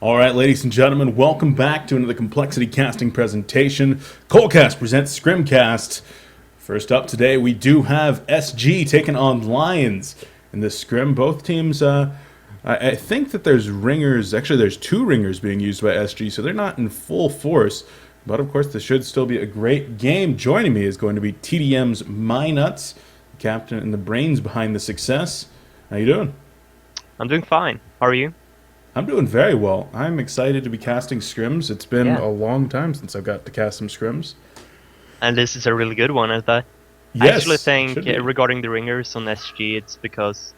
All right, ladies and gentlemen, welcome back to another complexity casting presentation. coLcast presents Scrimcast. First up today, we do have SG taking on Lions in this scrim. Both teams, I think that there's ringers. Actually, there's two ringers being used by SG, so they're not in full force. But of course, this should still be a great game. Joining me is going to be TDM's Mynuts, the captain and the brains behind the success. How you doing? I'm doing fine. How are you? I'm doing very well. I'm excited to be casting scrims. It's been Yeah. a long time since I've got to cast some scrims. And this is a really good one, I thought. I Yes, actually it think should be. regarding the ringers on SG, it's because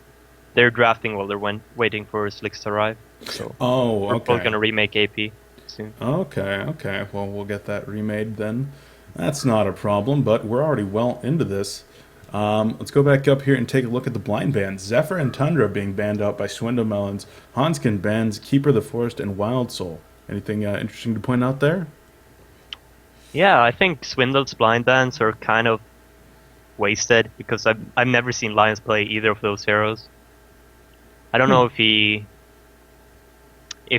they're drafting while they're waiting for Slicks to arrive. So Oh, we're probably okay. gonna remake AP soon. Okay. Well, we'll get that remade then. That's not a problem, but we're already well into this. Let's go back up here and take a look at the blind bands. Zephyr and Tundra being banned out by Swindle Melons. Hanskin bans Keeper of the Forest and Wild Soul. Anything interesting to point out there? Yeah, I think Swindle's blind bans are kind of wasted because I've never seen Lions play either of those heroes. I don't know if he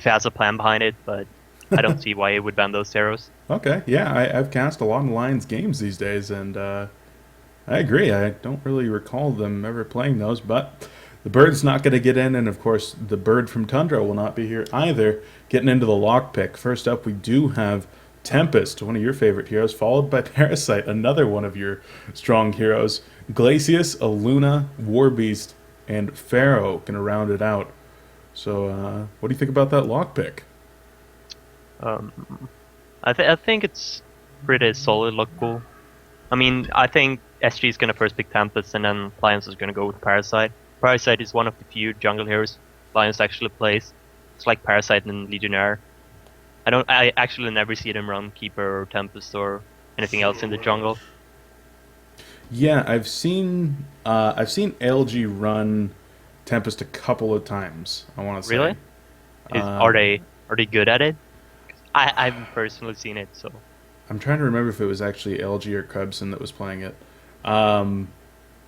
has a plan behind it, but I don't see why he would ban those heroes. Okay, yeah, I've cast a lot of Lions games these days, and I agree. I don't really recall them ever playing those, but the bird's not going to get in, and of course, the bird from Tundra will not be here either. Getting into the lockpick. First up, we do have Tempest, one of your favorite heroes, followed by Parasite, another one of your strong heroes. Glacius, Aluna, Warbeast, and Pharaoh going to round it out. So, what do you think about that lockpick? Um, I think it's pretty solid look pool. I mean, I think SG is gonna first pick Tempest, and then Lions is gonna go with Parasite. Parasite is one of the few jungle heroes Lions actually plays. It's like Parasite and Legionnaire. I actually never see them run Keeper or Tempest or anything else in the jungle. Yeah, I've seen LG run Tempest a couple of times. I want to say. Really? Uh, Are they good at it? I haven't personally seen it, so I'm trying to remember if it was actually LG or Krebson that was playing it. Um,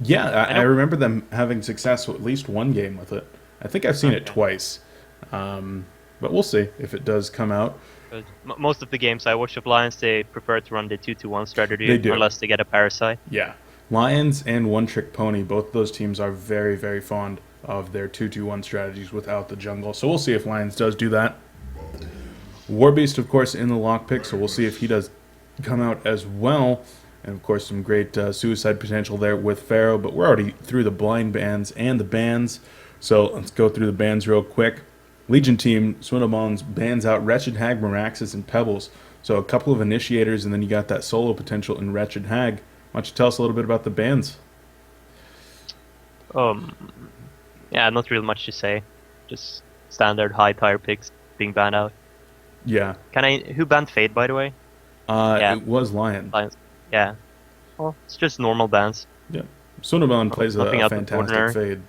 yeah, I I don't. remember them having success with at least one game with it. I think I've seen it Okay. twice, but we'll see if it does come out. 'Cause most of the games I watch of Lions, they prefer to run the 2-1 They strategy do. unless they get a Parasite. Yeah, Lions and One Trick Pony, both those teams are very, very fond of their 2-2-1 strategies without the jungle. So we'll see if Lions does do that. Warbeast, of course, in the lockpick, so we'll see if he does come out as well. And of course, some great suicide potential there with Pharaoh. But we're already through the blind bands and the bans, so let's go through the bans real quick. Legion team, Swindlemons bans out Wretched Hag, Meraxes, and Pebbles. So a couple of initiators, and then you got that solo potential in Wretched Hag. Why don't you tell us a little bit about the bans? Um, yeah, not really much to say. Just standard high tier picks being banned out. Yeah, Who banned Fade, by the way? Yeah, it was Lion. Lions. Yeah. Well, it's just normal bans. Yeah, Swindlemon plays Nothing a out of the fantastic ordinary. fade.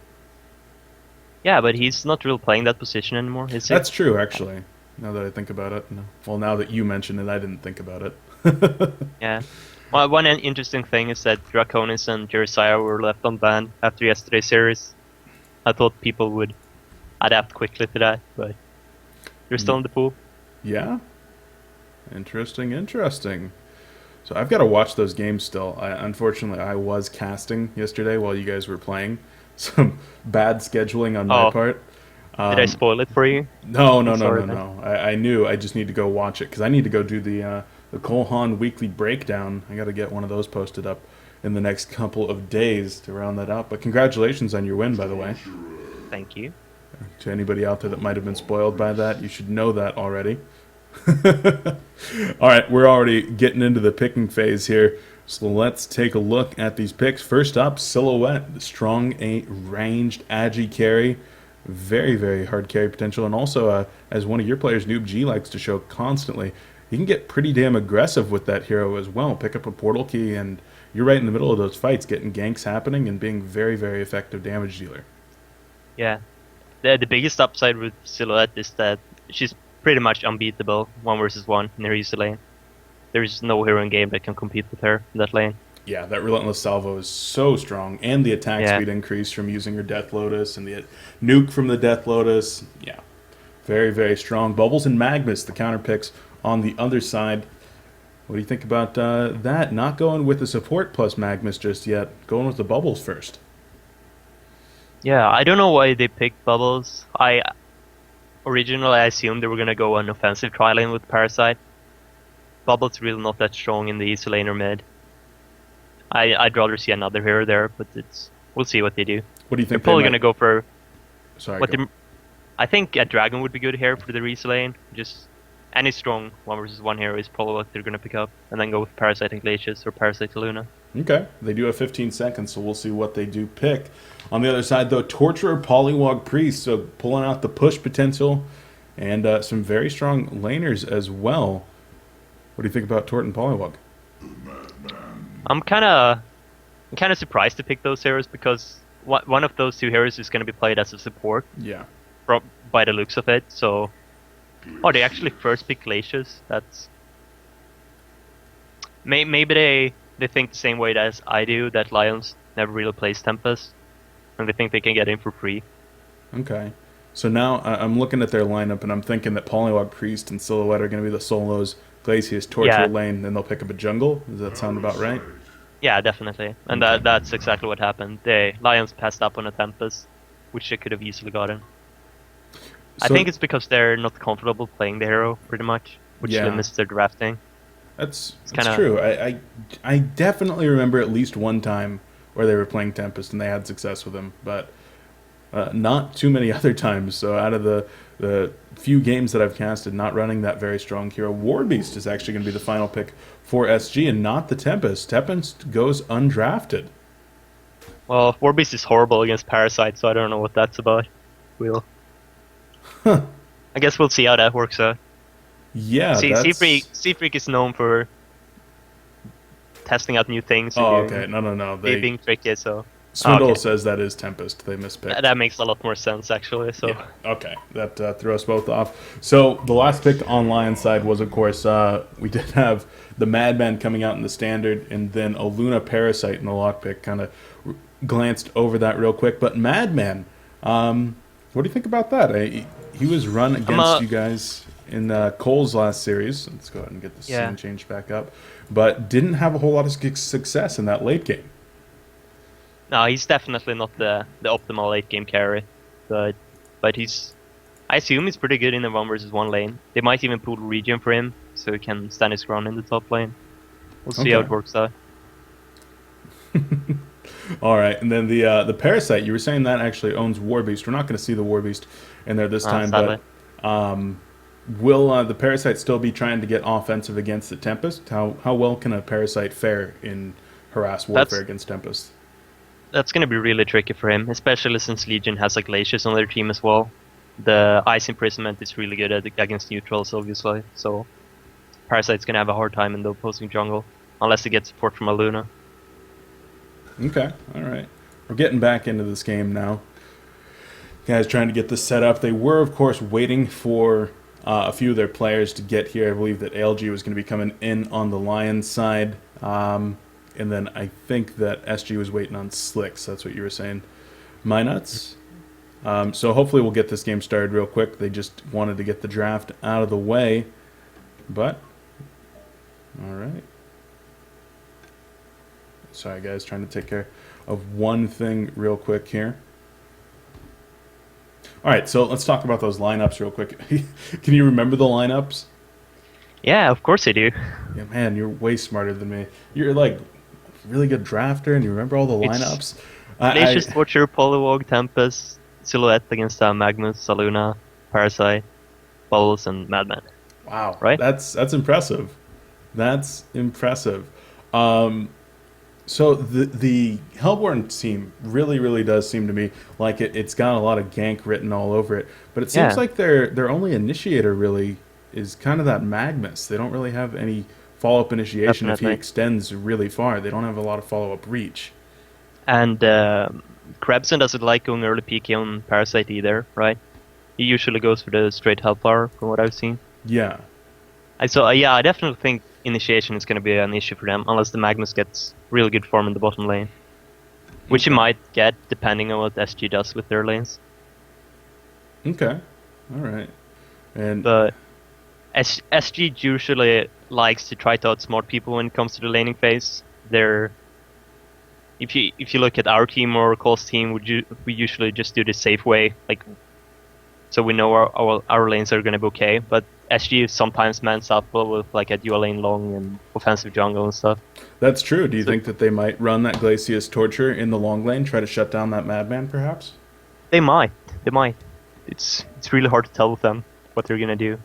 Yeah, but he's not really playing that position anymore, is he? That's true, actually. Now that I think about it, no. Well, now that you mention it, I didn't think about it. Yeah. Well, one interesting thing is that Draconis and Jeremiah were left unbanned after yesterday's series. I thought people would adapt quickly to that, but they're still in the pool. Yeah, interesting. So I've got to watch those games still. Unfortunately, I was casting yesterday while you guys were playing. Some bad scheduling on my Oh, part. did I spoil it for you? No, I'm sorry, man. no. I knew. I just need to go watch it because I need to go do the coLcast weekly breakdown. I got to get one of those posted up in the next couple of days to round that out. But congratulations on your win, by the way. Thank you. To anybody out there that might have been spoiled by that, you should know that already. All right, we're already getting into the picking phase here. So let's take a look at these picks. First up, Silhouette, the strong a ranged agi carry. Very, very hard carry potential. And also, as one of your players, Noob G, likes to show constantly, you can get pretty damn aggressive with that hero as well. Pick up a portal key, and you're right in the middle of those fights, getting ganks happening and being very, very effective damage dealer. Yeah. The biggest upside with Silhouette is that she's pretty much unbeatable 1 versus 1 in her easy lane. There's no hero in game that can compete with her in that lane. Yeah, that Relentless Salvo is so strong. And the attack Yeah. speed increase from using her Death Lotus and the nuke from the Death Lotus. Yeah, Very, very strong. Bubbles and Magmus, the counter picks on the other side. What do you think about that? Not going with the support plus Magmus just yet. Going with the Bubbles first. Yeah, I don't know why they picked Bubbles. Originally I assumed they were gonna go an offensive tri-lane with Parasite. Bubbles really not that strong in the easy lane or mid. I'd rather see another hero there, but we'll see what they do. What do you They're think? probably gonna go for Sorry. what I think a dragon would be good here for the easy lane. Just any strong 1v1 hero is probably what they're gonna pick up, and then go with Parasite and Glacius or Parasite to Luna. Okay, they do have 15 seconds, so we'll see what they do pick. On the other side, though, Torturer, Polywog, Priest, so pulling out the push potential, and some very strong laners as well. What do you think about Tort and Polywog? I'm kind of surprised to pick those heroes because one of those two heroes is going to be played as a support. Yeah. By the looks of it. So, they actually first pick Glacius. That's maybe they think the same way as I do, that Lions never really plays Tempest, and they think they can get in for free. Okay. So now I'm looking at their lineup, and I'm thinking that Polywog, Priest, and Silhouette are going to be the solos. Glacius, Torture, Lane, then they'll pick up a jungle. Does that sound about right? Yeah, definitely. And Okay. that's exactly what happened. The Lions passed up on a Tempest, which they could have easily gotten. I think it's because they're not comfortable playing the hero, pretty much, which limits their drafting. That's true. I definitely remember at least one time where they were playing Tempest and they had success with him, but not too many other times. So out of the few games that I've casted, not running that very strong hero, Warbeast is actually going to be the final pick for SG and not the Tempest. Tempest goes undrafted. Well, Warbeast is horrible against Parasite, so I don't know what that's about. I guess we'll see how that works out. Yeah, Seafreak is known for testing out new things. Oh, okay. No. They being tricky, so... Swindle says that is Tempest. They mispicked. That makes a lot more sense, actually. So yeah. Okay, that threw us both off. So the last pick on Lion's side was, of course, we did have the Madman coming out in the standard, and then a Luna Parasite in the lockpick. Kind of glanced over that real quick, but Madman, what do you think about that? He was run against you guys in Cole's last series. Let's go ahead and get the scene changed back up, but didn't have a whole lot of success in that late game. No, he's definitely not the optimal late game carry, but I assume he's pretty good in the 1v1 lane. They might even pull regen for him, so he can stand his ground in the top lane. We'll see how it works out. All right, and then the Parasite, you were saying that actually owns Warbeast. We're not going to see the Warbeast in there this time, sadly. but will the Parasite still be trying to get offensive against the Tempest? How well can a Parasite fare in harass warfare against Tempest? That's going to be really tricky for him, especially since Legion has a Glacius on their team as well. The Ice Imprisonment is really good against neutrals, obviously, so Parasite's going to have a hard time in the opposing jungle, unless he gets support from a Luna. Okay, alright. We're getting back into this game now. Guys trying to get this set up. They were, of course, waiting for a few of their players to get here. I believe that ALG was going to be coming in on the Lions side. And then I think that SG was waiting on Slicks. That's what you were saying. Mynuts. So hopefully we'll get this game started real quick. They just wanted to get the draft out of the way. But, alright. Sorry guys, trying to take care of one thing real quick here. Alright, so let's talk about those lineups real quick. Can you remember the lineups? Yeah, of course I do. Yeah, man, you're way smarter than me. You're like really good drafter and you remember all the lineups. Glacius, Torture, Polywog, Tempest, Silhouette against Magmus, Saluna, Parasite, Bubbles, and Madman. Wow, right? That's impressive. That's impressive. So the Hellborn team really does seem to me like it's got a lot of gank written all over it, but it seems like their only initiator really is kind of that Magmus. They don't really have any follow-up initiation. If he extends really far, they don't have a lot of follow-up reach. And Krebson doesn't like going early PK on Parasite either, right? He usually goes for the straight Hellfire, from what I've seen. Yeah. I definitely think initiation is going to be an issue for them, unless the Magnus gets really good form in the bottom lane. Which he might get, depending on what SG does with their lanes. Okay. Alright. And But SG usually likes to try to outsmart people when it comes to the laning phase. They're if you look at our team or coL's team, we usually just do the safe way, like so we know our lanes are gonna be okay. But SG sometimes mans up with like a dual lane long and offensive jungle and stuff. that's true. Do you So think that they might run that Glacius Torture in the long lane, try to shut down that Madman, perhaps? they might, they might. It's really hard to tell with them what they're gonna do.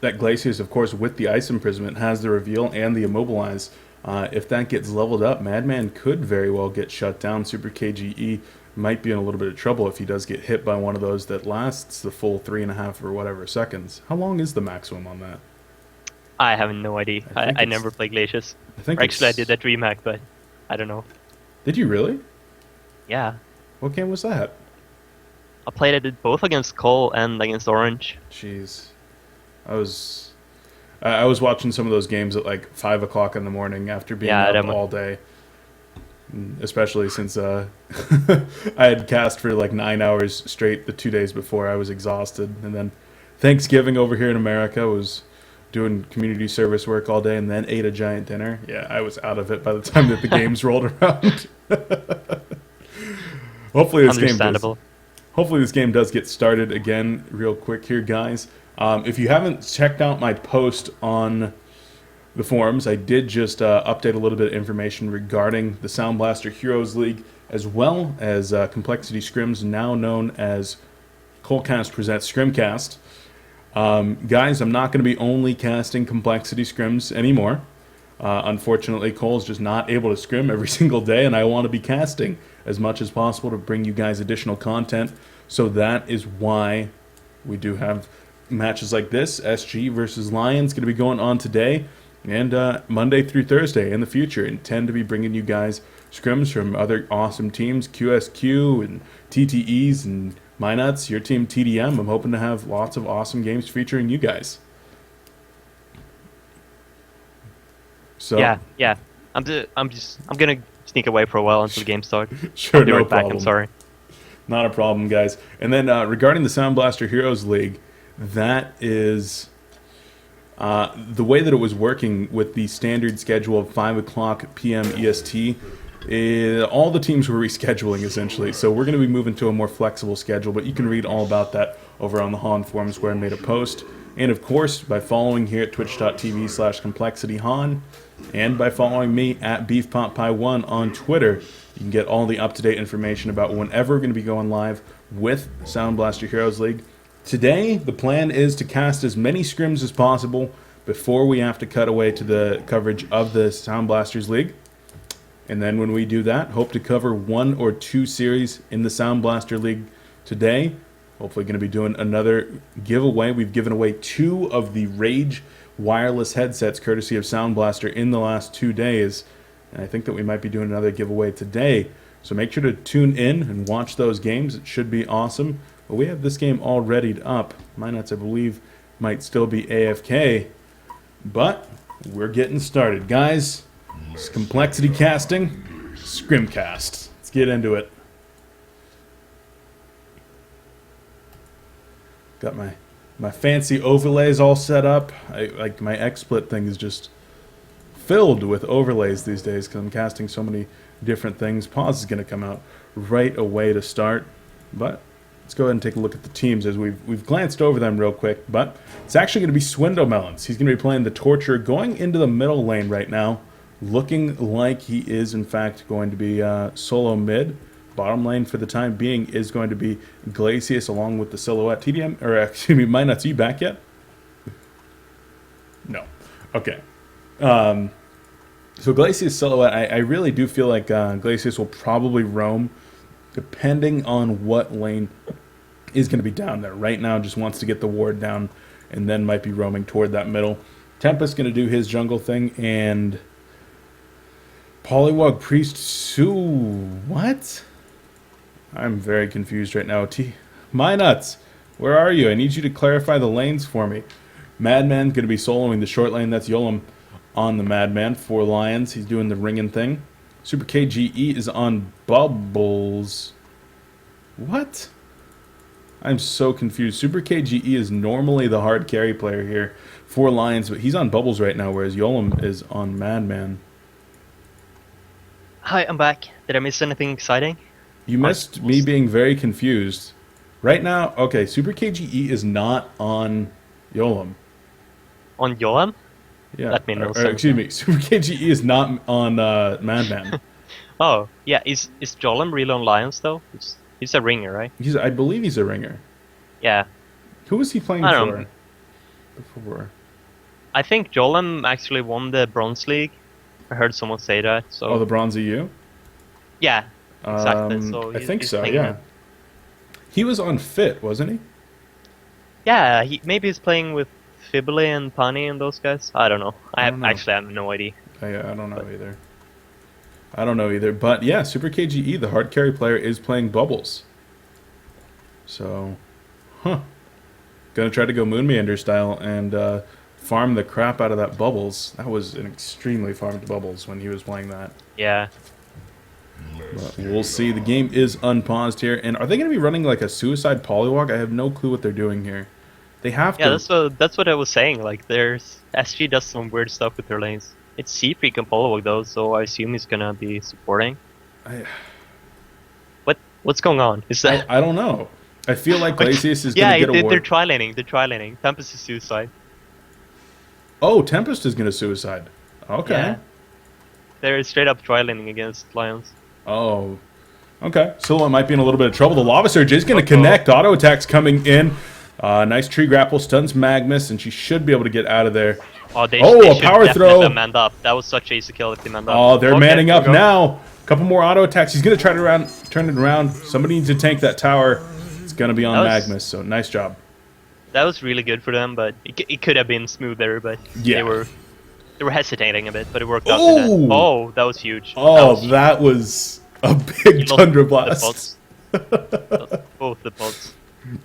That Glacius, of course, with the Ice Imprisonment, has the Reveal and the Immobilize. If that gets leveled up, Madman could very well get shut down. Super KGE might be in a little bit of trouble if he does get hit by one of those that lasts the full 3.5 or whatever seconds. How long is the maximum on that? I have no idea. I never play Glacius. I think Actually, I did that DreamHack, but I don't know. Did you really? Yeah, What game was that? I played it both against coL and against Orange. Jeez. I was watching some of those games at like 5 o'clock in the morning after being up all day. Especially since I had cast for like 9 hours straight the 2 days before. I was exhausted. And then Thanksgiving over here in America was doing community service work all day and then ate a giant dinner. Yeah, I was out of it by the time that the games rolled around. Hopefully this game does get started again real quick here, guys. If you haven't checked out my post on the forums, I did just update a little bit of information regarding the Sound Blaster Heroes League, as well as Complexity Scrims, now known as coLcast presents Scrimcast. Guys, I'm not going to be only casting Complexity Scrims anymore. Unfortunately, coL's just not able to scrim every single day, and I want to be casting as much as possible to bring you guys additional content. So that is why we do have matches like this. SG versus Lions going to be going on today and Monday through Thursday in the future. Intend to be bringing you guys scrims from other awesome teams, QSQ and TTEs and Mynuts, your team TDM. I'm hoping to have lots of awesome games featuring you guys. So yeah. I'm gonna sneak away for a while until the game starts. Sure, I'll be no right back. problem. I'm sorry. Not a problem, guys. And then regarding the Sound Blaster Heroes League, that is the way that it was working with the standard schedule of 5 o'clock p.m. EST. All the teams were rescheduling, essentially. So we're going to be moving to a more flexible schedule, but you can read all about that over on the HoN forums where I made a post. And of course, by following here at twitch.tv/complexityhon, and by following me at BeefPotPie1 on Twitter, you can get all the up-to-date information about whenever we're going to be going live with Sound Blaster Heroes League. Today, the plan is to cast as many scrims as possible before we have to cut away to the coverage of the Sound Blasters League. And then when we do that, hope to cover 1 or 2 series in the Sound Blaster League today. Hopefully going to be doing another giveaway. We've given away 2 of the Rage wireless headsets courtesy of Sound Blaster in the last 2 days. And I think that we might be doing another giveaway today. So make sure to tune in and watch those games. It should be awesome. But we have this game all readied up. Mynuts, I believe, might still be AFK. But we're getting started. Guys, it's Complexity Casting, Scrimcast. Let's get into it. Got my fancy overlays all set up. Like my XSplit thing is just filled with overlays these days because I'm casting so many different things. Pause is going to come out right away to start. But let's go ahead and take a look at the teams as we've glanced over them real quick. But it's actually going to be Swindlemelons. He's going to be playing the Torture, going into the middle lane right now, looking like he is in fact going to be solo mid. Bottom lane for the time being is going to be Glacius along with the Silhouette. TDM, or excuse me, Mynuts, are you back yet? No. Okay. So Glacius Silhouette, I really do feel like Glacius will probably roam depending on what lane is going to be down there. Right now just wants to get the ward down and then might be roaming toward that middle. Tempest going to do his jungle thing, and Polywog Priest Sue. What? I'm very confused right now. Mynuts, where are you? I need you to clarify the lanes for me. Madman's going to be soloing the short lane. That's Yolem on the Madman for Lions. He's doing the ringing thing. Super KGE is on Bubbles. What? I'm so confused. Super KGE is normally the hard carry player here for Lions, but he's on bubbles right now, whereas Yolam is on Madman. Hi, I'm back. Did I miss anything exciting? You missed me being very confused. Right now, okay, Super KGE is not on Yolam. On Yolam? Yeah. That made no or, sense. excuse me, Super KGE is not on Madman. Oh, yeah. Is Jolem really on Lions though? He's a ringer, right? I believe he's a ringer. Yeah. Who was he playing I for don't know. before? I think Jolem actually won the Bronze League. I heard someone say that. So Oh, the Bronze EU? yeah, exactly. So I think he's so, playing yeah. it. He was on Fit, wasn't he? Yeah, maybe he's playing with Fibble and Pani and those guys. I don't know. I don't know. actually have no idea. I don't know either. I don't know either. But yeah, Super KGE, the hard carry player, is playing Bubbles. So, gonna try to go Moonmeander style and farm the crap out of that Bubbles. That was an extremely farmed Bubbles when he was playing that. Yeah. But we'll see. The game is unpaused here. And are they going to be running like a suicide polywalk? I have no clue what they're doing here. They have to. Yeah, that's what I was saying. Like, there's SG does some weird stuff with their lanes. It's C-Freak and polywalk though, so I assume he's gonna be supporting. What's going on? Is that? I don't know. I feel like Glacius is going to get a they're ward. tri-laning. They're tri-laning. Tempest is suicide. Oh, Tempest is going to suicide. Okay. Yeah. They're straight up tri-laning against Lions. Oh. Okay. Silhouette might be in a little bit of trouble. The Lava Surge is going to connect. Auto attacks coming in. Nice tree grapple. Stuns Magnus, and she should be able to get out of there. Oh, they a should power definitely throw. have manned up. That was such easy kill if they manned up. Oh, they're Okay, manning up there we go. now. Couple more auto attacks. He's going to try to turn it around. Somebody needs to tank that tower. It's going to be on That was- Magnus, so nice job. That was really good for them, but it could have been smoother. But Yeah. they were hesitating a bit, but it worked out. Ooh! For them. Oh, that was huge. That was a big Thunder Blast. Both the pods.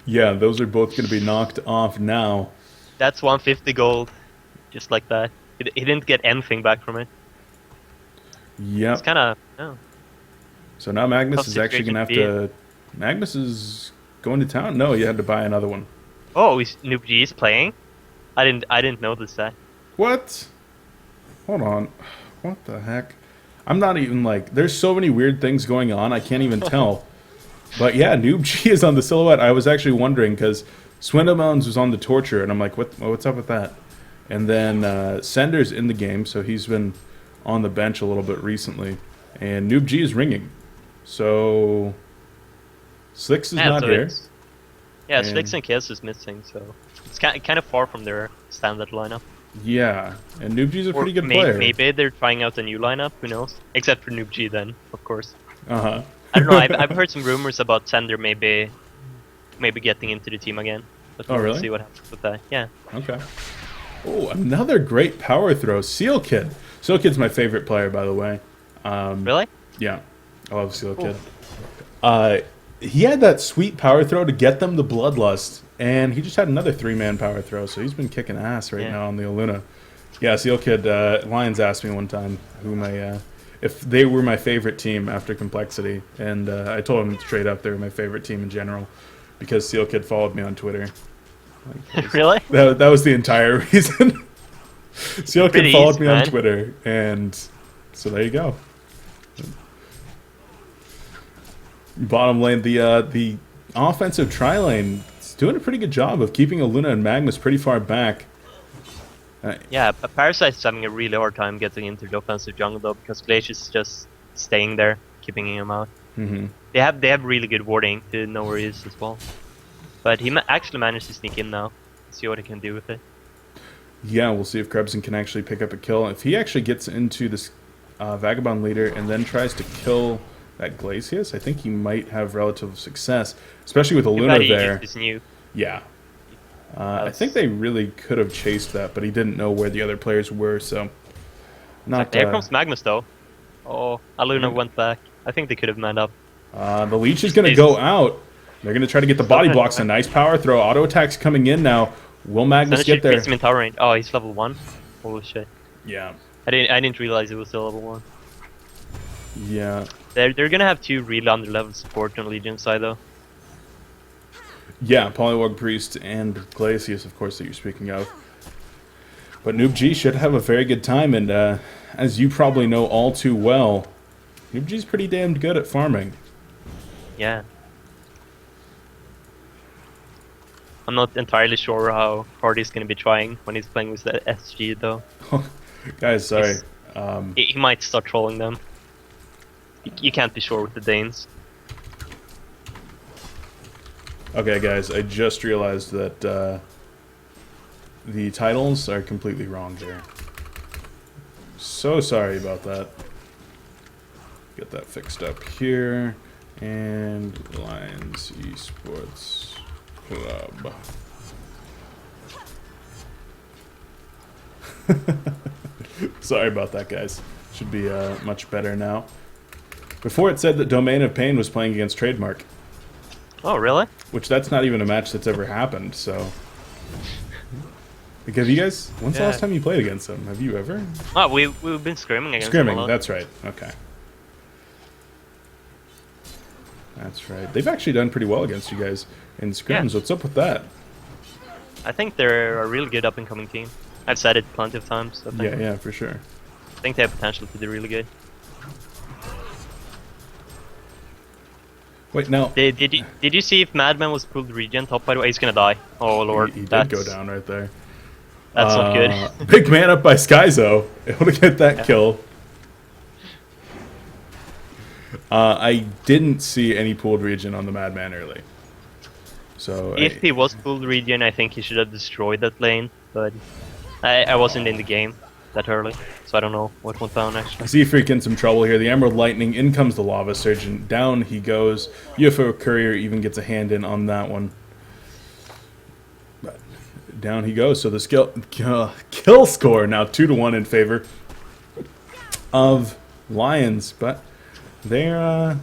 Yeah, those are both going to be knocked off now. That's 150 gold, just like that. He didn't get anything back from it. Yep. It's kind of no. So now Magnus Tough is actually going to have to... Magnus is going to town? No, you had to buy another one. Oh, Noob G is playing. I didn't notice that. What? Hold on. What the heck? I'm not even like... There's so many weird things going on, I can't even tell. But yeah, Noob G is on the Silhouette. I was actually wondering, because Swindlemones was on the Torture, and I'm like, what's up with that? And then Sender's in the game, so he's been on the bench a little bit recently. And Noob G is ringing. So... Slicks is not here. Yeah, And- Slicks and Kiss is missing, so it's kind of far from their standard lineup. Yeah, and Noob G's a Or pretty good player. Maybe they're trying out a new lineup. Who knows? Except for Noob G, then of course. Uh-huh. I don't know. I've heard some rumors about Sender maybe getting into the team again. But Oh, we'll really? see what happens with that. Yeah. Okay. Oh, another great power throw. Seal Kid. Seal Kid's my favorite player, by the way. Really? Yeah, I love Seal Kid. He had that sweet power throw to get them the Bloodlust, and he just had another 3-man power throw, so he's been kicking ass right now on the Aluna. Yeah, Seal Kid, Lions asked me one time if they were my favorite team after Complexity, and I told him straight up they were my favorite team in general, because Seal Kid followed me on Twitter. Really? That was the entire reason. Seal Kid Pretty followed easy, me on man. Twitter, and so there you go. Bottom lane, the offensive tri-lane is doing a pretty good job of keeping Aluna and Magnus pretty far back. Yeah, but Parasite's having a really hard time getting into the offensive jungle though, because Glacius is just staying there, keeping him out. Mm-hmm. They have really good warding to know where he is as well. But he actually managed to sneak in now. See what he can do with it. Yeah, we'll see if Krebson can actually pick up a kill. If he actually gets into this Vagabond leader and then tries to kill that Glacius, I think he might have relative success, especially with Aluna there. His new. Yeah. I think they really could have chased that, but he didn't know where the other players were, so... Not, There comes Magnus though. Oh, Aluna went back. I think they could have manned up. The Leech is going to go out. They're going to try to get the body blocks. A nice power throw. Auto attacks coming in now. Will Magnus get there? Him in tower range. Oh, he's level 1. Holy shit. Yeah. I didn't realize it was still level 1. Yeah. They're gonna have 2 really underleveled support on Legion side though. Yeah, Polywog Priest and Glacius, of course, that you're speaking of. But Noob G should have a very good time, and as you probably know all too well, Noob G's pretty damned good at farming. Yeah. I'm not entirely sure how hard he's going to be trying when he's playing with the SG, though. Guys, sorry. He might start trolling them. You can't be sure with the Danes. Okay, guys, I just realized that the titles are completely wrong here. So sorry about that. Get that fixed up here. And Lions Esports Club. Sorry about that, guys. Should be much better now. Before it said that Domain of Pain was playing against Trademark. Oh, really? Which that's not even a match that's ever happened, so... Because you guys... When's the last time you played against them? Have you ever? Oh, we've been scrimming against them a lot. That's right. Okay. That's right. They've actually done pretty well against you guys in scrims. Yeah. What's up with that? I think they're a real good up-and-coming team. I've said it plenty of times. I think. Yeah, for sure. I think they have potential to do really good. Wait, now... Did you see if Madman was pulled regen top, by the way? He's gonna die. Oh, Lord. He did go down right there. That's not good. Big man up by Skyzo. Able to get that kill. I didn't see any pooled regen on the Madman early. So If he was pulled regen, I think he should have destroyed that lane. But I wasn't in the game that early, so I don't know what went down actually. I see Freak in some trouble here. The Emerald Lightning, in comes the Lava Surgeon. Down he goes. UFO Courier even gets a hand in on that one. But down he goes. So the kill score now 2-1 in favor of Lions. But they're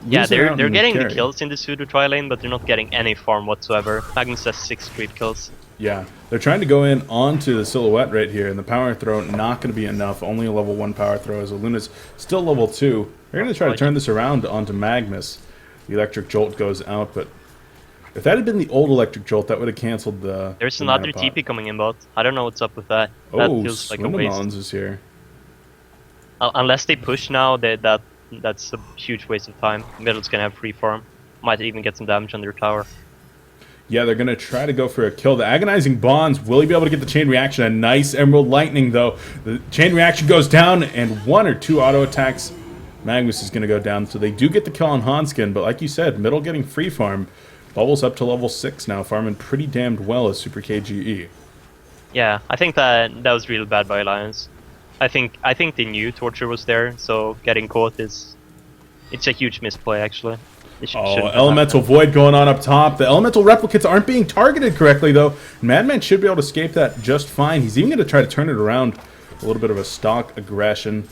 yeah, losing out they're in getting the carry. kills in the pseudo tri lane, but they're not getting any farm whatsoever. Magnus has 6 creep kills. Yeah, they're trying to go in onto the Silhouette right here, and the power throw not going to be enough. Only a level 1 power throw, as Luna's still level 2. They're going to try to turn this around onto Magnus. The Electric Jolt goes out, but if that had been the old Electric Jolt, that would have canceled the... There's another TP coming in bot. I don't know what's up with that. That Oh, feels like a waste. Swindamons is here. Unless they push now, that's a huge waste of time. Middle's gonna have free farm. Might even get some damage on their tower. Yeah, they're going to try to go for a kill. The Agonizing Bonds, will he be able to get the Chain Reaction? A nice Emerald Lightning, though. The Chain Reaction goes down, and 1 or 2 auto attacks. Magnus is going to go down. So they do get the kill on Hanskin, but like you said, Middle getting free farm. Bubbles up to level 6 now, farming pretty damned well as Super KGE. Yeah, I think that was real bad by Alliance. I think they knew Torture was there, so getting caught it's a huge misplay actually. Oh, Elemental Void going on up top. The Elemental Replicates aren't being targeted correctly, though. Madman should be able to escape that just fine. He's even going to try to turn it around. A little bit of a stock aggression.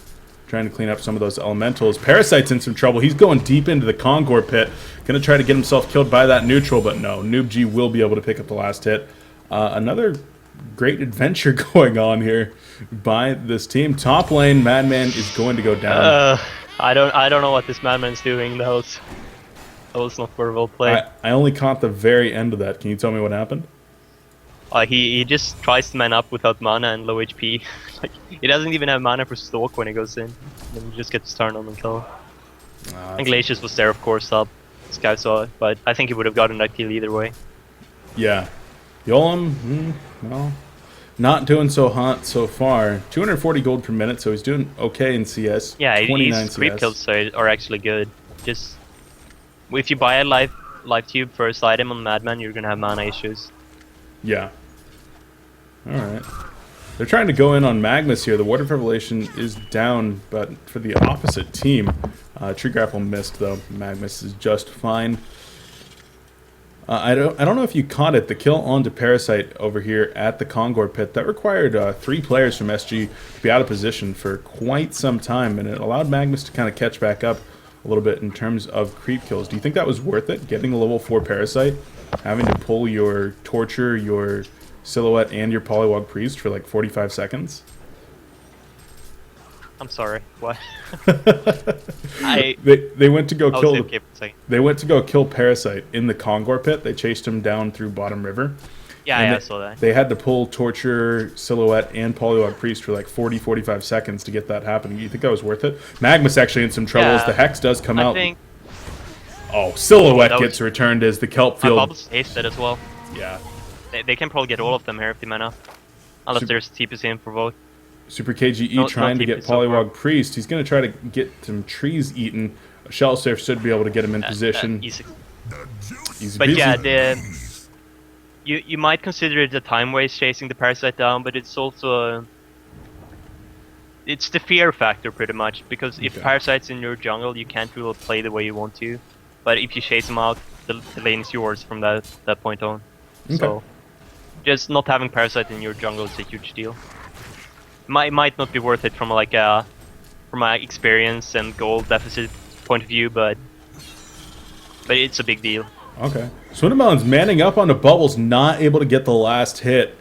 Trying to clean up some of those Elementals. Parasite's in some trouble. He's going deep into the Kongor pit. Going to try to get himself killed by that neutral, but no. Noob G will be able to pick up the last hit. Another great adventure going on here by this team. Top lane, Madman is going to go down. I don't know what this Madman's doing. That was not very well played. I only caught the very end of that. Can you tell me what happened? He just tries to man up without mana and low HP. Like, he doesn't even have mana for Stalk when he goes in. Then he just gets turned on and kill. And Glacius was there, of course, up. This guy saw it, but I think he would have gotten that kill either way. Yeah. Yolam, well, not doing so hot so far. 240 gold per minute, so he's doing okay in CS. Yeah, 29 his creep CS. kills are actually good. Just if you buy a life tube first item on Madman, you're gonna have mana issues. Yeah. Alright. They're trying to go in on Magnus here. The Ward of Revelation is down, but for the opposite team, Tree Grapple missed, though. Magnus is just fine. I don't know if you caught it. The kill onto Parasite over here at the Kongor pit, that required 3 players from SG to be out of position for quite some time, and it allowed Magnus to kind of catch back up a little bit in terms of creep kills. Do you think that was worth it, getting a level 4 Parasite, having to pull your Torture, your Silhouette, and your Polywog Priest for like 45 seconds? I'm sorry. What? They went to go I was kill okay for a second. they went to go kill Parasite in the Kongor pit. They chased him down through Bottom River. Yeah, And yeah, I saw that. They had to pull Torture, Silhouette, and Polywog Priest for like 40-45 seconds to get that happening. You think that was worth it? Magmus actually in some trouble as Yeah, the Hex does come out. I think Oh, Silhouette that was- gets returned as the Kelp my field. bubbles hasted as well. Yeah. They can probably get all of them here if they mana. Unless there's TPC in for vote. Super KGE No, trying not to get TP so far. Polywog Priest. He's going to try to get some trees eaten. Shell Surf should be able to get him in position. Easy. He's But busy. yeah, you might consider it a time waste chasing the Parasite down, but it's also it's the fear factor pretty much, because if Okay. Parasite's in your jungle, you can't really play the way you want to. But if you chase him out, the lane is yours from that point on. Okay. So just not having Parasite in your jungle is a huge deal. Might not be worth it from like from my experience and goal deficit point of view, but it's a big deal. Okay. Swindelmelon's manning up onto Bubbles, not able to get the last hit.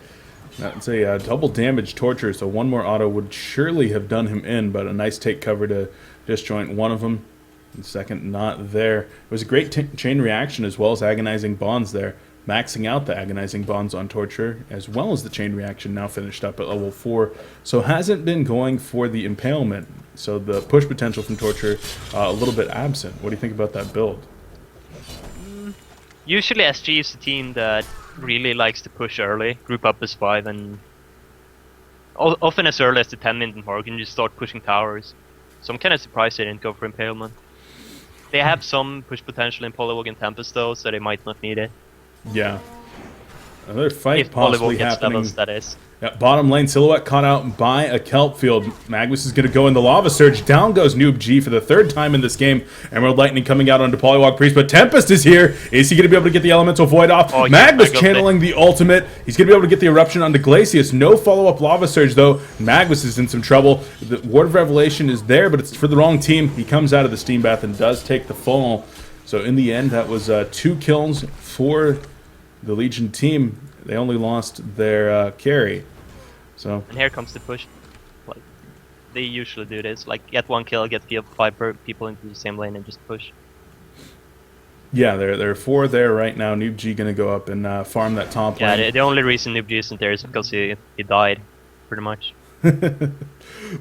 That's a double damage Torture, so one more auto would surely have done him in, but a nice take cover to disjoint one of them. And second, not there. It was a great chain reaction as well as agonizing bonds there. Maxing out the agonizing bonds on Torture, as well as the chain reaction now finished up at level 4. So hasn't been going for the impalement. So the push potential from Torture a little bit absent. What do you think about that build? Usually SG is a team that really likes to push early, group up as 5, and often as early as the 10-minute mark, and just start pushing towers. So I'm kind of surprised they didn't go for impalement. They have some push potential in Polywog and Tempest though, so they might not need it. Yeah. Another fight If possibly Polywog gets happening. levels, that is. Yeah, bottom lane, Silhouette caught out by a Kelp field. Magnus is going to go in the Lava Surge. Down goes Noob G for the third time in this game. Emerald Lightning coming out onto Polywog Priest, but Tempest is here. Is he going to be able to get the Elemental Void off? Oh, yeah, Magnus I got channeling the ultimate. He's going to be able to get the Eruption onto Glacius. No follow-up Lava Surge, though. Magnus is in some trouble. The Ward of Revelation is there, but it's for the wrong team. He comes out of the Steam Bath and does take the fall. So in the end, that was 2 kills for the Legion team. They only lost their carry. So And here comes the push. Like they usually do this. Like get 1 kill, get 5 people into the same lane and just push. yeah, there are 4 there right now. Noob G gonna go up and farm that top Yeah, lane. the only reason Noob G isn't there is because he died, pretty much.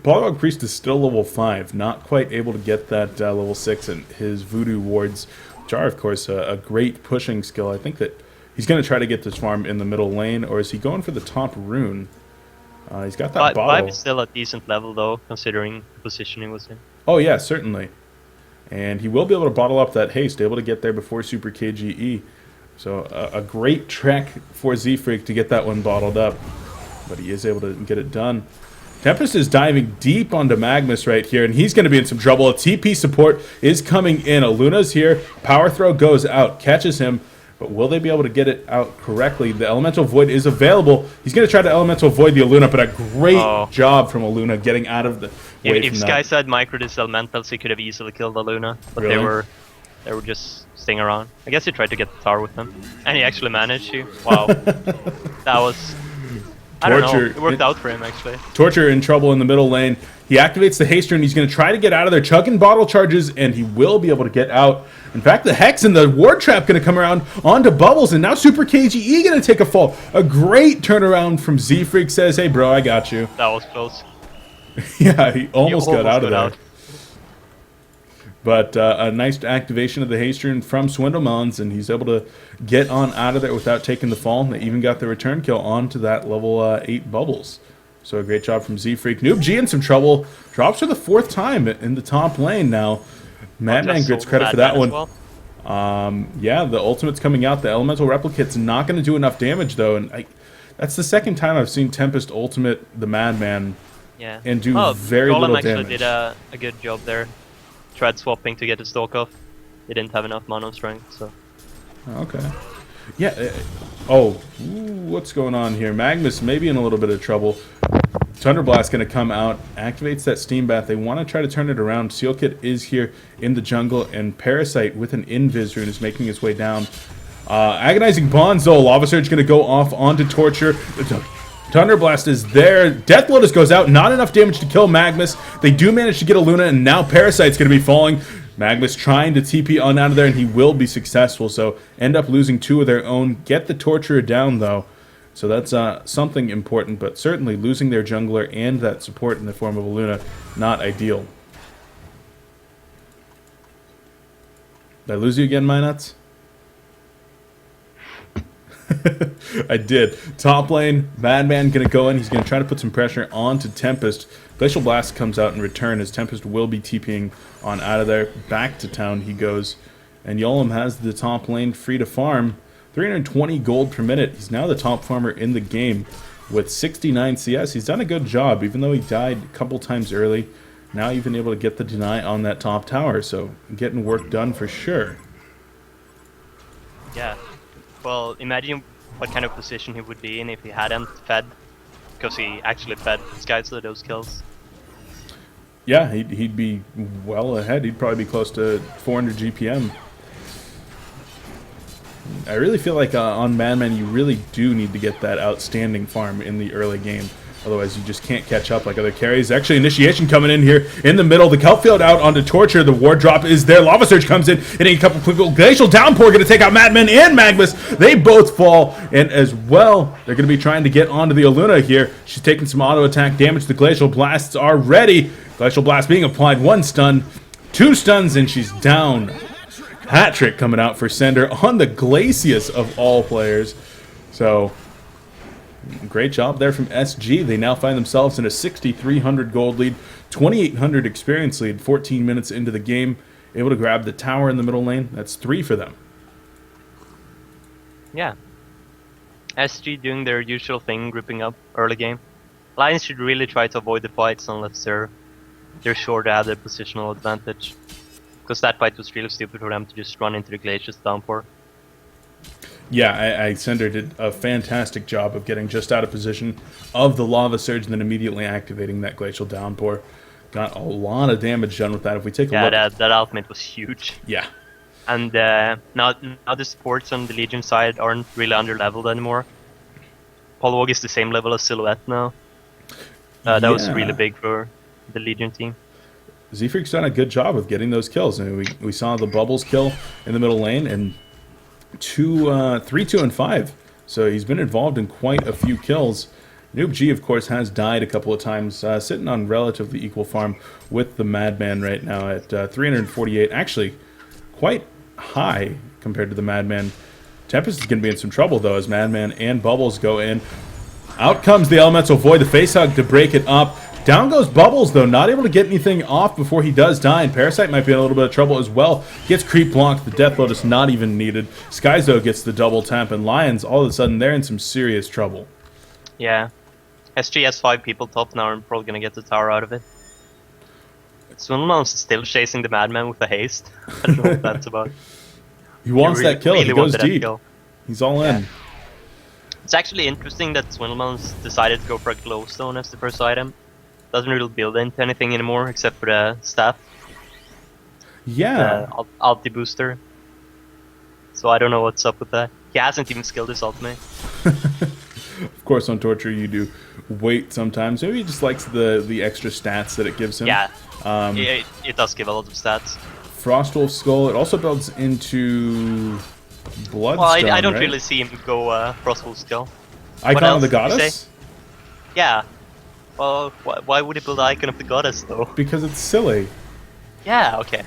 Polywog Priest is still level 5, not quite able to get that level 6 and his Voodoo wards, which are of course a great pushing skill. I think that he's gonna try to get this farm in the middle lane, or is he going for the top rune? He's got that bottle. 5 is still a decent level though, considering the position he was in. Oh yeah, certainly. And he will be able to bottle up that haste, able to get there before Super KGE. So a great trek for Z-Freak to get that one bottled up. But he is able to get it done. Tempest is diving deep onto Magnus right here, and he's going to be in some trouble. A TP support is coming in. Aluna's here. Power Throw goes out, catches him. But will they be able to get it out correctly? The Elemental Void is available. He's going to try to Elemental Void the Aluna, but a great job from Aluna getting out of the way If from Sky that. said micro this elementals, he could have easily killed the Luna, but Really? they were just staying around. I guess he tried to get the tower with them, and he actually managed to. Wow, that was I don't know. Torture. It worked out for him actually. Torture in trouble in the middle lane. He activates the haster and he's going to try to get out of there, chugging bottle charges, and he will be able to get out. In fact, the Hex and the Ward Trap going to come around onto Bubbles, and now Super KGE going to take a fall. A great turnaround from Z-Freak. Says, hey bro, I got you. That was close. Yeah, he almost got out of got there. But a nice activation of the haster from Swindlemelons, and he's able to get on out of there without taking the fall. They even got the return kill onto that level 8 Bubbles. So a great job from Z-Freak. Noob G in some trouble. Drops for the 4th time in the top lane now. Madman gets credit for that one. Well. Yeah, the ultimate's coming out. The Elemental Replicate's not going to do enough damage, though. And that's the second time I've seen Tempest ultimate the Madman Yeah. and do Oh, very Golem little actually damage. did a good job there. Tried swapping to get the stalk off. He didn't have enough mono strength, so. Okay. Yeah. Oh, what's going on here? Magnus maybe in a little bit of trouble. Thunderblast going to come out, activates that Steam Bath. They want to try to turn it around. Seal Kit is here in the jungle, and Parasite with an Invis rune is making his way down. Agonizing Bonds, though. Lava Surge going to go off onto Torture. Thunder Blast is there. Death Lotus goes out. Not enough damage to kill Magnus. They do manage to get a Luna, and now Parasite's going to be falling. Magnus trying to TP on out of there, and he will be successful. So end up losing 2 of their own. Get the Torturer down, though. So that's something important, but certainly losing their jungler and that support in the form of a Luna, not ideal. Did I lose you again, Mynuts? I did. Top lane, Madman going to go in. He's going to try to put some pressure onto Tempest. Glacial Blast comes out in return as Tempest will be TPing on out of there. Back to town he goes. And Yolem has the top lane free to farm. 320 gold per minute. He's now the top farmer in the game with 69 CS. He's done a good job, even though he died a couple times early. Now you've been able to get the deny on that top tower, so getting work done for sure. Yeah. Well, imagine what kind of position he would be in if he hadn't fed, because he actually fed Skyzo those kills. Yeah, he'd be well ahead. He'd probably be close to 400 GPM. I really feel like on Madman, you really do need to get that outstanding farm in the early game. Otherwise, you just can't catch up like other carries. Actually, Initiation coming in here in the middle. The Kelp Field out onto Torture. The Ward Drop is there. Lava Surge comes in. Hitting a couple quick. Glacial Downpour going to take out Madman and Magnus. They both fall. And as well, they're going to be trying to get onto the Aluna here. She's taking some auto attack damage. The Glacial Blasts are ready. Glacial Blast being applied. 1 stun. 2 stuns, and she's down. Hat trick coming out for Sender on the Glacius of all players. So, great job there from SG. They now find themselves in a 6,300 gold lead, 2,800 experience lead, 14 minutes into the game. Able to grab the tower in the middle lane. That's 3 for them. Yeah. SG doing their usual thing, grouping up early game. Lions should really try to avoid the fights unless they're sure to have their positional advantage. Because that fight was really stupid for them to just run into the Glacius Downpour. Yeah, Sender did a fantastic job of getting just out of position of the Lava Surge and then immediately activating that Glacial Downpour. Got a lot of damage done with that. If we take a look... Yeah, that ultimate was huge. Yeah. And now the supports on the Legion side aren't really under-leveled anymore. Polwog is the same level as Silhouette now. That was really big for the Legion team. Z-Freak's done a good job of getting those kills. I mean, we saw the Bubbles kill in the middle lane, and 3, 2, and 5. So he's been involved in quite a few kills. Noob G, of course, has died a couple of times, sitting on relatively equal farm with the Madman right now at 348. Actually, quite high compared to the Madman. Tempest is going to be in some trouble, though, as Madman and Bubbles go in. Out comes the Elemental Void, the face hug to break it up. Down goes Bubbles, though, not able to get anything off before he does die, and Parasite might be in a little bit of trouble as well. Gets creep blocked, the Death Lotus not even needed. Skyzo gets the double tap, and Lions, all of a sudden, they're in some serious trouble. Yeah. SG has 5 people top now and probably gonna get the tower out of it. Swindleman's still chasing the Madman with a haste. I don't know what that's about. He wants that kill, he goes deep. He's all in. Yeah. It's actually interesting that Swindleman's decided to go for a glowstone as the first item. Doesn't really build into anything anymore except for the staff. Yeah. Ulti booster. So I don't know what's up with that. He hasn't even skilled his ultimate. Of course, on Torture you do wait sometimes. Maybe he just likes the extra stats that it gives him. Yeah, it does give a lot of stats. Frostwolf Skull, it also builds into Bloodstone, well, I don't right? really see him go Frostwolf Skull. Icon of the Goddess? Yeah. Well, why would he build Icon of the Goddess, though? Because it's silly. Yeah, okay.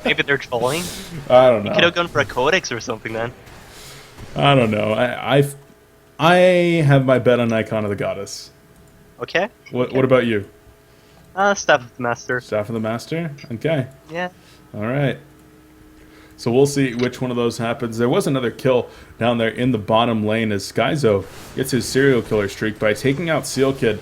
Maybe they're trolling? I don't know. You could have gone for a Codex or something, then. I don't know. I have my bet on Icon of the Goddess. Okay. What about you? Staff of the Master. Staff of the Master? Okay. Yeah. Alright. So we'll see which one of those happens. There was another kill down there in the bottom lane as Skyzo gets his serial killer streak by taking out Seal Kid.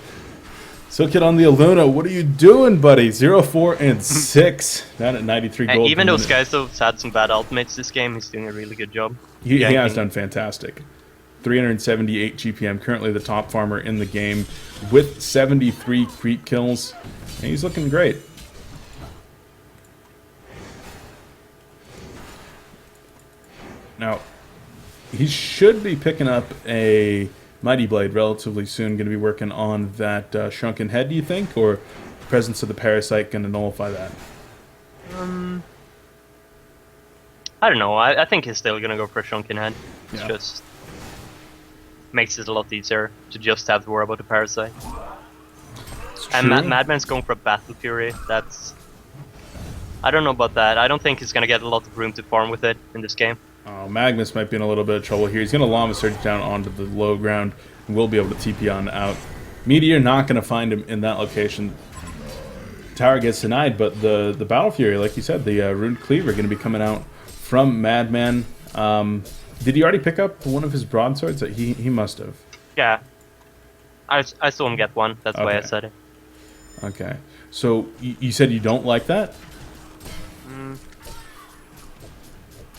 Seal Kid on the Aluna, what are you doing, buddy? 0, 4, and 6. Down at 93 gold. Even though Skyzo's had some bad ultimates this game, he's doing a really good job. He has done fantastic. 378 GPM, currently the top farmer in the game with 73 creep kills. And he's looking great. Now, he should be picking up a Mighty Blade relatively soon going to be working on that Shrunken Head, do you think? Or presence of the Parasite going to nullify that? I don't know. I think he's still gonna go for a Shrunken Head. It's Yeah. just makes it a lot easier to just have to worry about the Parasite. It's And true. Madman's going for a Battle Fury. That's... I don't know about that. I don't think he's gonna get a lot of room to farm with it in this game. Oh, Magnus might be in a little bit of trouble here. He's going to Llama Surge down onto the low ground and will be able to TP on out. Meteor not going to find him in that location. Tower gets denied, but the Battle Fury, like you said, the Rune Cleaver going to be coming out from Madman. Did he already pick up one of his broadswords? He must have. Yeah. I saw him get one. That's why I Okay. said it. Okay. So you said you don't like that?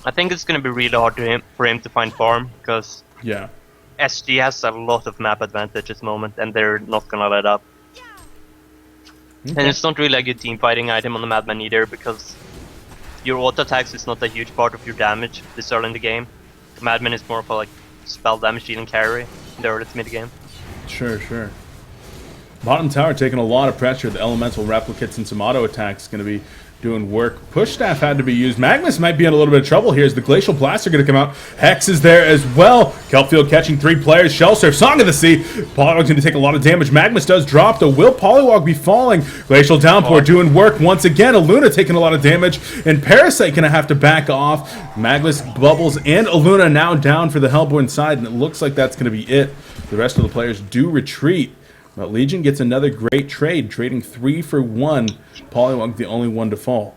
I think it's gonna be really hard for him to find farm because Yeah. SG has a lot of map advantage at the moment, and they're not gonna let up. And it's not really a good team fighting item on the Madman either, because your auto attacks is not a huge part of your damage this early in the game. The Madman is more of a like spell damage dealing carry in the early to mid game. Sure, sure. Bottom tower taking a lot of pressure. The elemental replicates and some auto attacks going to be doing work. Push staff had to be used. Magnus might be in a little bit of trouble here. Is the Glacial Blaster going to come out? Hex is there as well. Kelpfield catching 3 players. Shell Surf, Song of the Sea. Polywog's going to take a lot of damage. Magnus does drop, though. Will Polywog be falling? Glacial Downpour doing work once again. Aluna taking a lot of damage. And Parasite going to have to back off. Magnus, Bubbles, and Aluna now down for the Hellborn side. And it looks like that's going to be it. The rest of the players do retreat. But Legion gets another great trade, trading 3 for 1. Polywog the only one to fall.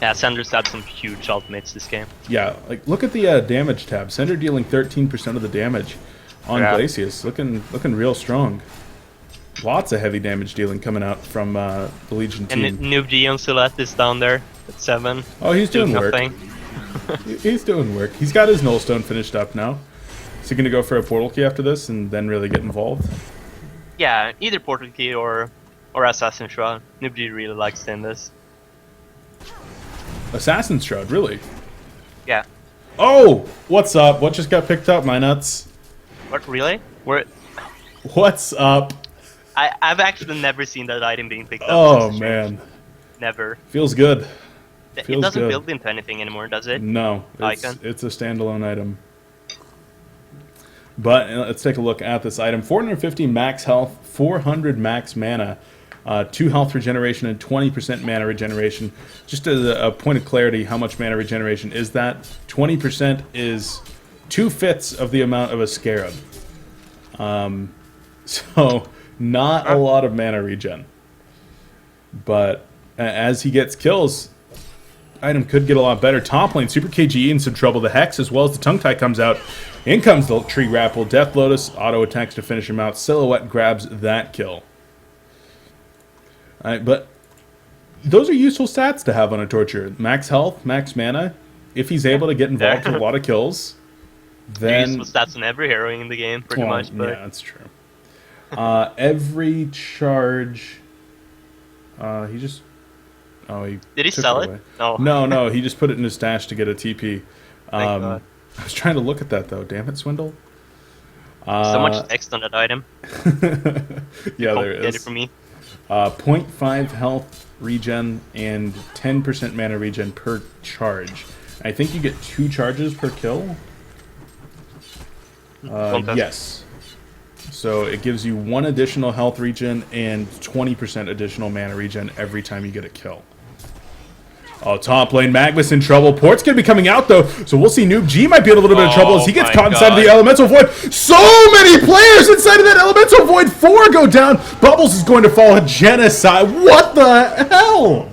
Yeah, Sanders had some huge ultimates this game. Yeah, like look at the damage tab. Sender dealing 13% of the damage on Glacius, looking real strong. Lots of heavy damage dealing coming out from the Legion team. And Noob G on Silhouette is down there at 7. Oh, he's doing work. nothing. He's doing work. He's got his Nullstone finished up now. Is he going to go for a portal key after this and then really get involved? Yeah, either Portal Key or Assassin Shroud. Noob G really likes doing this. Assassin's Shroud, really? Yeah. Oh, what's up? What just got picked up, Mynuts? What, really? What's up? I've actually never seen that item being picked up. Oh, since the change. man. Never. Feels good. It Feels doesn't good. build into anything anymore, does it? No, Icon. it's a standalone item. But let's take a look at this item. 450 max health, 400 max mana, 2 health regeneration, and 20% mana regeneration. Just as a point of clarity, how much mana regeneration is that? 20% is 2/5 of the amount of a Scarab. So not a lot of mana regen. But as he gets kills, item could get a lot better. Top lane, Super KGE in some trouble. The Hex as well as the Tongue Tie comes out. In comes the Tree Grapple. Death Lotus auto attacks to finish him out. Silhouette grabs that kill. Alright, but those are useful stats to have on a Torture. Max health, max mana. If he's able to get involved with a lot of kills, then... Useful stats on every hero in the game, pretty much. But yeah, that's true. Every charge... he just... Oh, he did he took sell away. it? No. No, he just put it in his stash to get a TP. Thank God. I was trying to look at that, though. Damn it, Swindle. So much text on that item. Yeah, there Get it is. for me. 0.5 health regen and 10% mana regen per charge. I think you get 2 charges per kill. Yes. So it gives you 1 additional health regen and 20% additional mana regen every time you get a kill. Oh, top lane, Magnus in trouble. Port's going to be coming out, though, so we'll see Noob G might be in a little bit of trouble as he gets caught inside of the Elemental Void. So many players inside of that Elemental Void. 4 go down. Bubbles is going to fall a genocide. What the hell?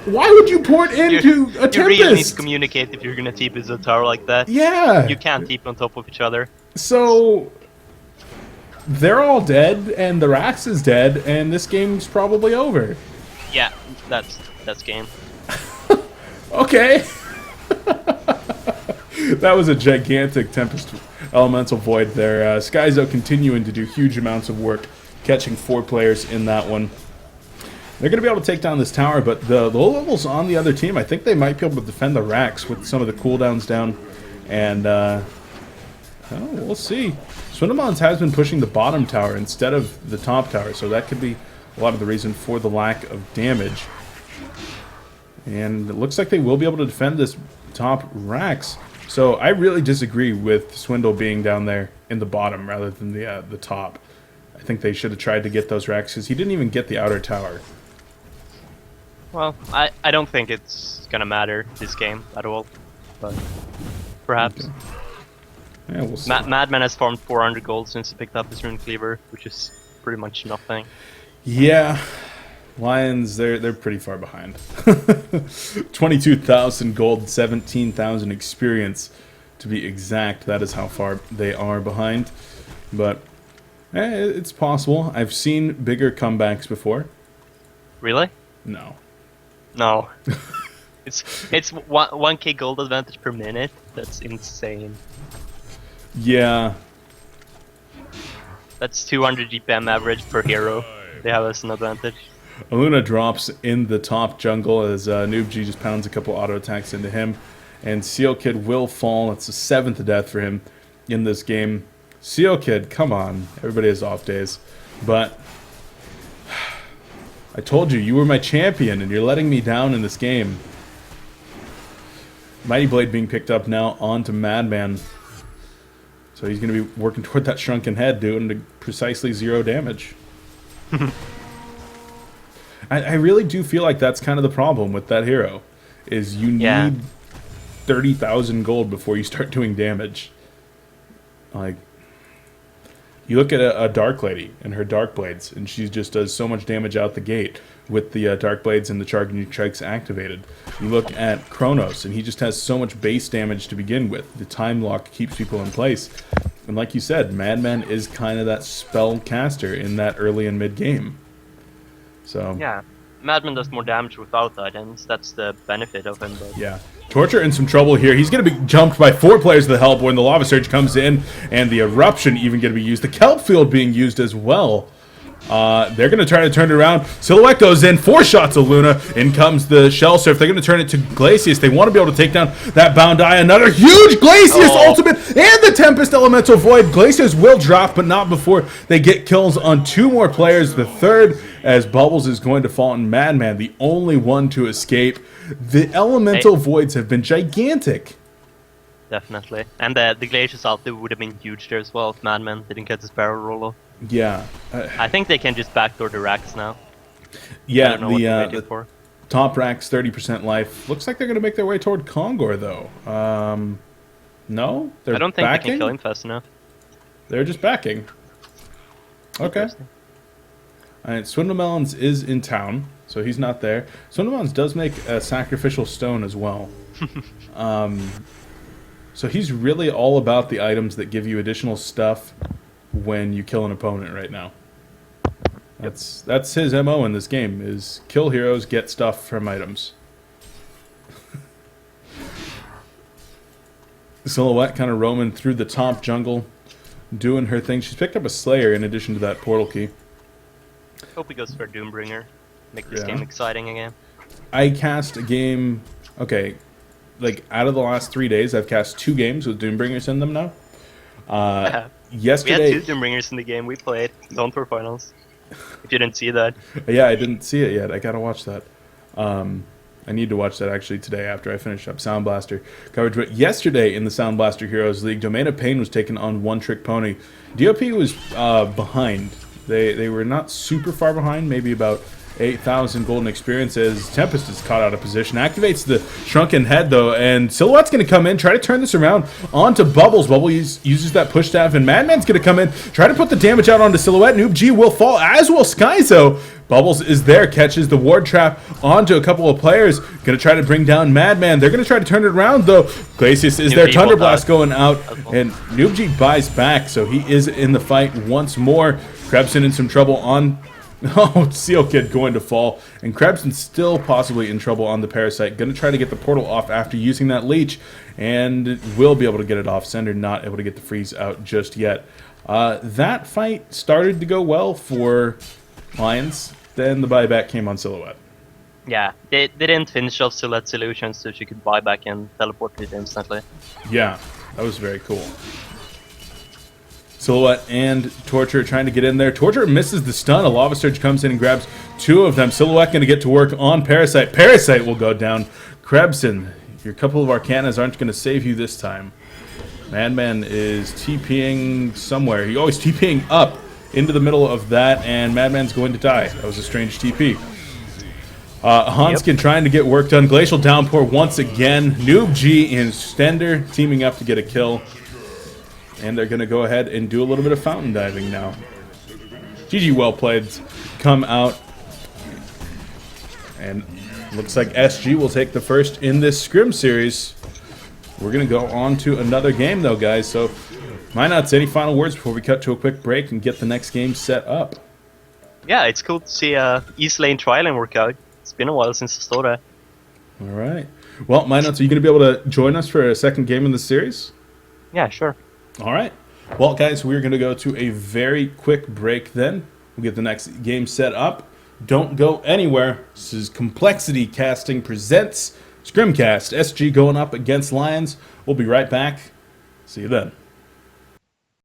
Why would you port into a Tempest? You really need to communicate if you're going to TP as a tower like that. Yeah. You can't TP on top of each other. So... they're all dead, and the Rax is dead, and this game's probably over. Yeah, that's game. Okay. That was a gigantic Tempest Elemental Void there. Skyzo continuing to do huge amounts of work, catching 4 players in that one. They're going to be able to take down this tower, but the low levels on the other team, I think they might be able to defend the Rax with some of the cooldowns down. And Well, we'll see. Swindlemons has been pushing the bottom tower instead of the top tower, so that could be a lot of the reason for the lack of damage. And it looks like they will be able to defend this top racks. So I really disagree with Swindle being down there in the bottom rather than the top. I think they should have tried to get those racks because he didn't even get the outer tower. Well, I don't think it's gonna matter this game at all, but perhaps. Okay. Yeah, we'll see. Madman has farmed 400 gold since he picked up his rune cleaver, which is pretty much nothing. Yeah, Lions, they're pretty far behind. 22,000 gold, 17,000 experience, to be exact. That is how far they are behind. But it's possible. I've seen bigger comebacks before. Really? No. No. it's 1k gold advantage per minute. That's insane. Yeah. That's 200 GPM average per hero. They have us an advantage. Aluna drops in the top jungle as Noob G just pounds a couple auto attacks into him. And Seal Kid will fall. It's the 7th death for him in this game. Seal Kid, come on. Everybody has off days. But I told you were my champion and you're letting me down in this game. Mighty Blade being picked up now onto Madman. So he's going to be working toward that shrunken head, doing precisely 0 damage. I really do feel like that's kind of the problem with that hero, is you need 30,000 gold before you start doing damage. Like, you look at a Dark Lady and her Dark Blades, and she just does so much damage out the gate with the Dark Blades and the Charging Strikes activated. You look at Kronos, and he just has so much base damage to begin with. The time lock keeps people in place. And like you said, Madman is kind of that spell caster in that early and mid game. So yeah, Madman does more damage without that, and that's the benefit of him. But yeah. Torture in some trouble here. He's going to be jumped by 4 players to the help when the Lava Surge comes in, and the Eruption even going to be used. The Kelp Field being used as well. They're going to try to turn it around. Silhouette goes in. 4 shots of Luna. In comes the Shell Surf. They're going to turn it to Glacius. They want to be able to take down that Bound Eye. Another huge Glacius ultimate and the Tempest Elemental Void. Glacius will drop, but not before they get kills on 2 more players. The third, as Bubbles is going to fall, and Madman, the only one to escape. The Elemental Voids have been gigantic. Definitely. And the Glacius ulti would have been huge there as well if Madman didn't get his barrel roll off. Yeah. I think they can just backdoor the racks now. Yeah, the top racks, 30% life. Looks like they're going to make their way toward Kongor, though. No? They're I don't think backing? they can kill him fast enough. They're just backing. Okay. Alright, Swindlemelons is in town, so he's not there. Swindlemelons does make a sacrificial stone as well. So he's really all about the items that give you additional stuff when you kill an opponent right now. That's his MO in this game, is kill heroes, get stuff from items. Silhouette kind of roaming through the top jungle, doing her thing. She's picked up a Slayer in addition to that portal key. Hope he goes for Doombringer. Make this game exciting again. I cast a game... Okay, like, out of the last 3 days, I've cast 2 games with Doombringers in them now. Yesterday... We had 2 Doombringers in the game we played. HoN Tour Finals. If you didn't see that. Yeah, I didn't see it yet. I gotta watch that. I need to watch that actually today after I finish up Sound Blaster coverage. But yesterday in the Sound Blaster Heroes League, Domain of Pain was taken on One Trick Pony. DOP was behind. They were not super far behind, maybe about 8,000 golden experiences. Tempest is caught out of position, activates the Shrunken Head though, and Silhouette's going to come in, try to turn this around onto Bubbles. Bubbles uses that push staff, and Madman's going to come in, try to put the damage out onto Silhouette. Noob G will fall, as will Skyzo. Bubbles is there, catches the ward trap onto a couple of players. Going to try to bring down Madman. They're going to try to turn it around though. Glacius is there, Thunder Blast going out, and Noob G buys back, so he is in the fight once more. Krebson in some trouble on... Oh, Seal Kid going to fall, and Krebson's still possibly in trouble on the Parasite. Going to try to get the portal off after using that leech, and will be able to get it off. Sender not able to get the freeze out just yet. That fight started to go well for Lions. Then the buyback came on Silhouette. Yeah, they didn't finish off Silhouette's illusions, so she could buy back and teleport it instantly. Yeah, that was very cool. Silhouette and Torture trying to get in there. Torture misses the stun. A Lava Surge comes in and grabs two of them. Silhouette going to get to work on Parasite. Parasite will go down. Krebson, your couple of Arcanas aren't going to save you this time. Madman is TPing somewhere. He always TPing up into the middle of that, and Madman's going to die. That was a strange TP. Hanskin trying to get work done. Glacial Downpour once again. Noob G and Stender teaming up to get a kill. And they're going to go ahead and do a little bit of fountain diving now. GG well played. Come out. And looks like SG will take the first in this Scrim series. We're going to go on to another game though, guys. So, Mynuts, any final words before we cut to a quick break and get the next game set up? Yeah, it's cool to see East Lane Trialing work out. It's been a while since I saw that. All right. Well, Mynuts, are you going to be able to join us for a second game in the series? Yeah, sure. All right. Well, guys, we're going to go to a very quick break then. We'll get the next game set up. Don't go anywhere. This is Complexity Casting presents Scrimcast. SG going up against Lions. We'll be right back. See you then.